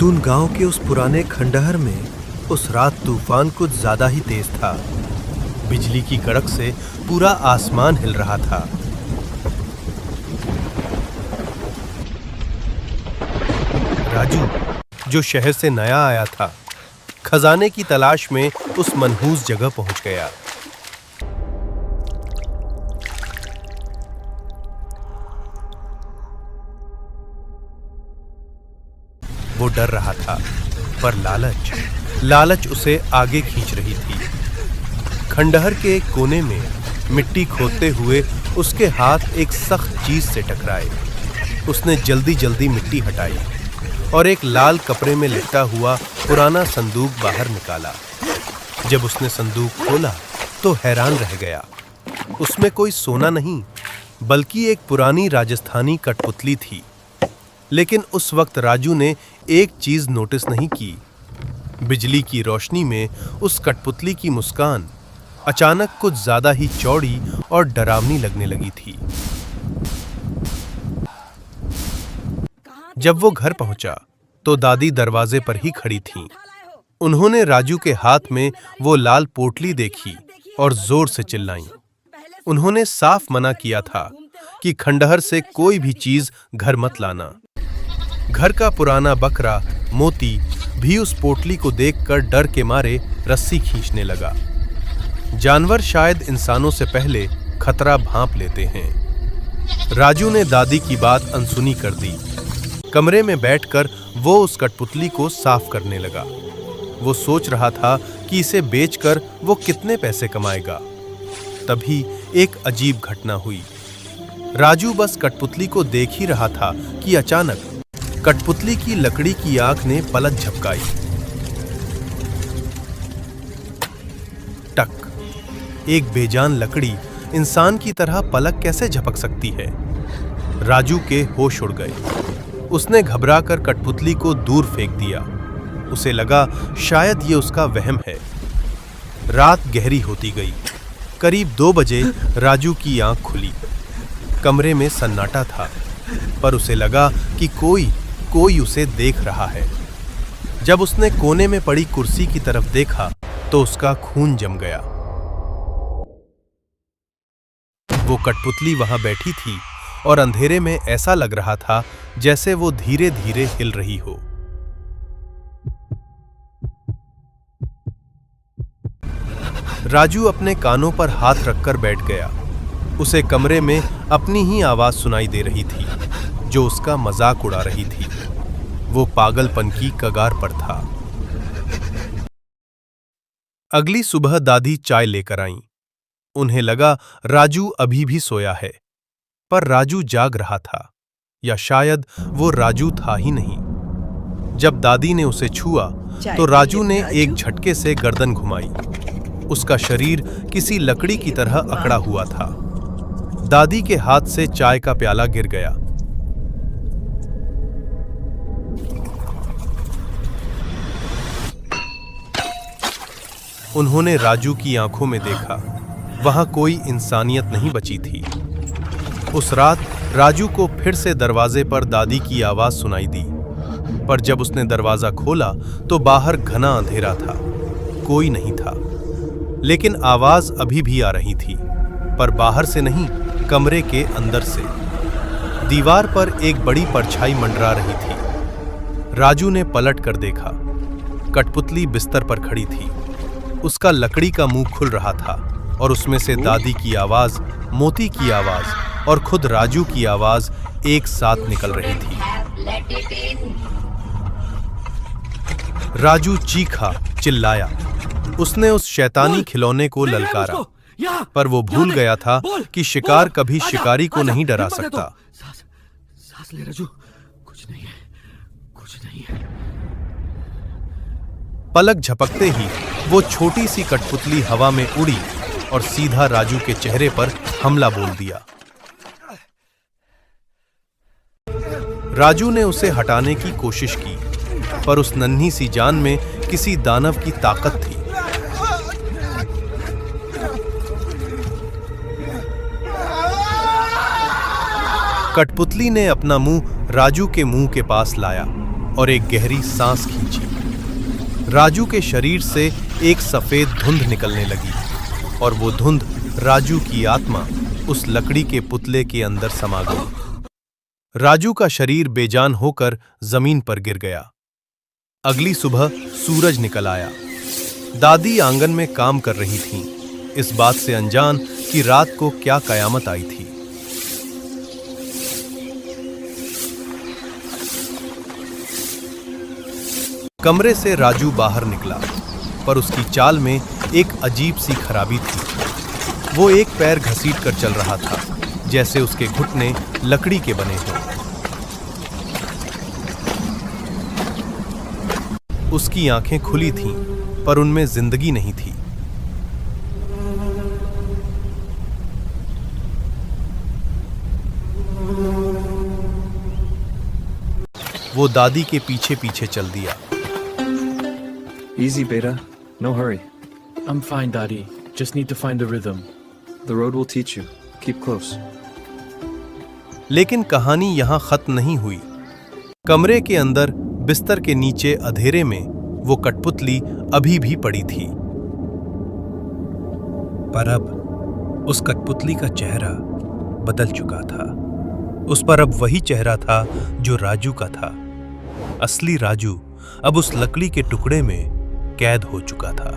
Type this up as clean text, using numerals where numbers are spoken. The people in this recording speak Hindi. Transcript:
टून गांव के उस पुराने खंडहर में उस रात तूफान कुछ ज्यादा ही तेज था। बिजली की कड़क से पूरा आसमान हिल रहा था। राजू, जो शहर से नया आया था, खजाने की तलाश में उस मनहूस जगह पहुंच गया। वो डर रहा था, पर लालच उसे आगे खींच रही थी। खंडहर के एक कोने में मिट्टी खोदते हुए उसके हाथ एक सख्त चीज से टकराए। उसने जल्दी मिट्टी हटाई और एक लाल कपड़े में लिपटा हुआ पुराना संदूक बाहर निकाला। जब उसने संदूक खोला तो हैरान रह गया। उसमें कोई सोना नहीं, बल्कि एक पुरानी राजस्थानी कठपुतली थी। लेकिन उस वक्त राजू ने एक चीज नोटिस नहीं की। बिजली की रोशनी में उस कठपुतली की मुस्कान अचानक कुछ ज्यादा ही चौड़ी और डरावनी लगने लगी थी। जब वो घर पहुंचा तो दादी दरवाजे पर ही खड़ी थीं। उन्होंने राजू के हाथ में वो लाल पोटली देखी और जोर से चिल्लाईं। उन्होंने साफ मना किया था कि खंडहर से कोई भी चीज घर मत लाना। घर का पुराना बकरा मोती भी उस पोटली को देखकर डर के मारे रस्सी खींचने लगा। जानवर शायद इंसानों से पहले खतरा भांप लेते हैं। राजू ने दादी की बात अनसुनी कर दी। कमरे में बैठकर वो उस कठपुतली को साफ करने लगा। वो सोच रहा था कि इसे बेचकर वो कितने पैसे कमाएगा। तभी एक अजीब घटना हुई। राजू बस कठपुतली को देख ही रहा था कि अचानक कठपुतली की लकड़ी की आंख ने पलक झपकाई। टक। एक बेजान लकड़ी इंसान की तरह पलक कैसे झपक सकती है? राजू के होश उड़ गए। उसने घबराकर कठपुतली को दूर फेंक दिया। उसे लगा शायद ये उसका वहम है। रात गहरी होती गई। करीब 2 बजे राजू की आंख खुली। कमरे में सन्नाटा था, पर उसे लगा कि कोई उसे देख रहा है। जब उसने कोने में पड़ी कुर्सी की तरफ देखा तो उसका खून जम गया। वो कठपुतली वहां बैठी थी और अंधेरे में ऐसा लग रहा था जैसे वो धीरे धीरे हिल रही हो। राजू अपने कानों पर हाथ रखकर बैठ गया। उसे कमरे में अपनी ही आवाज सुनाई दे रही थी, जो उसका मजाक उड़ा रही थी। वो पागलपन की कगार पर था। अगली सुबह दादी चाय लेकर आईं। उन्हें लगा राजू अभी भी सोया है, पर राजू जाग रहा था, या शायद वो राजू था ही नहीं। जब दादी ने उसे छुआ तो राजू ने एक झटके से गर्दन घुमाई। उसका शरीर किसी लकड़ी की तरह अकड़ा हुआ था। दादी के हाथ से चाय का प्याला गिर गया। उन्होंने राजू की आंखों में देखा। वहां कोई इंसानियत नहीं बची थी। उस रात राजू को फिर से दरवाजे पर दादी की आवाज सुनाई दी, पर जब उसने दरवाजा खोला तो बाहर घना अंधेरा था। कोई नहीं था, लेकिन आवाज अभी भी आ रही थी, पर बाहर से नहीं, कमरे के अंदर से। दीवार पर एक बड़ी परछाई मंडरा रही थी। राजू ने पलट कर देखा। कठपुतली बिस्तर पर खड़ी थी। उसका लकड़ी का मुंह खुल रहा था और उसमें से दादी की आवाज, मोती की आवाज और खुद राजू की आवाज एक साथ निकल रही थी। राजू चीखा, चिल्लाया। उसने उस शैतानी खिलौने को ललकारा, पर वो भूल गया था कि शिकार कभी शिकारी को नहीं डरा सकता। सांस ले राजू, कुछ नहीं है। पलक झपकते ही वो छोटी सी कठपुतली हवा में उड़ी और सीधा राजू के चेहरे पर हमला बोल दिया। राजू ने उसे हटाने की कोशिश की, पर उस नन्ही सी जान में किसी दानव की ताकत थी। कठपुतली ने अपना मुंह राजू के मुंह के पास लाया और एक गहरी सांस खींची। राजू के शरीर से एक सफेद धुंध निकलने लगी और वो धुंध राजू की आत्मा उस लकड़ी के पुतले के अंदर समा गई। राजू का शरीर बेजान होकर जमीन पर गिर गया। अगली सुबह सूरज निकल आया। दादी आंगन में काम कर रही थीं, इस बात से अनजान कि रात को क्या कयामत आई थी। कमरे से राजू बाहर निकला, पर उसकी चाल में एक अजीब सी खराबी थी। वो एक पैर घसीटकर चल रहा था, जैसे उसके घुटने लकड़ी के बने हों। उसकी आंखें खुली थीं, पर उनमें जिंदगी नहीं थी। वो दादी के पीछे पीछे चल दिया। Easy, Beta. No hurry. I'm fine, Daddy. Just need to find the rhythm. The road will teach you. Keep close. लेकिन कहानी यहां खत्म नहीं हुई। कमरे के अंदर बिस्तर के नीचे अंधेरे में वो कठपुतली अभी भी पड़ी थी। पर अब उस कठपुतली का चेहरा बदल चुका था। उस पर अब वही चेहरा था जो राजू का था। असली राजू अब उस लकड़ी के टुकड़े में कैद हो चुका था।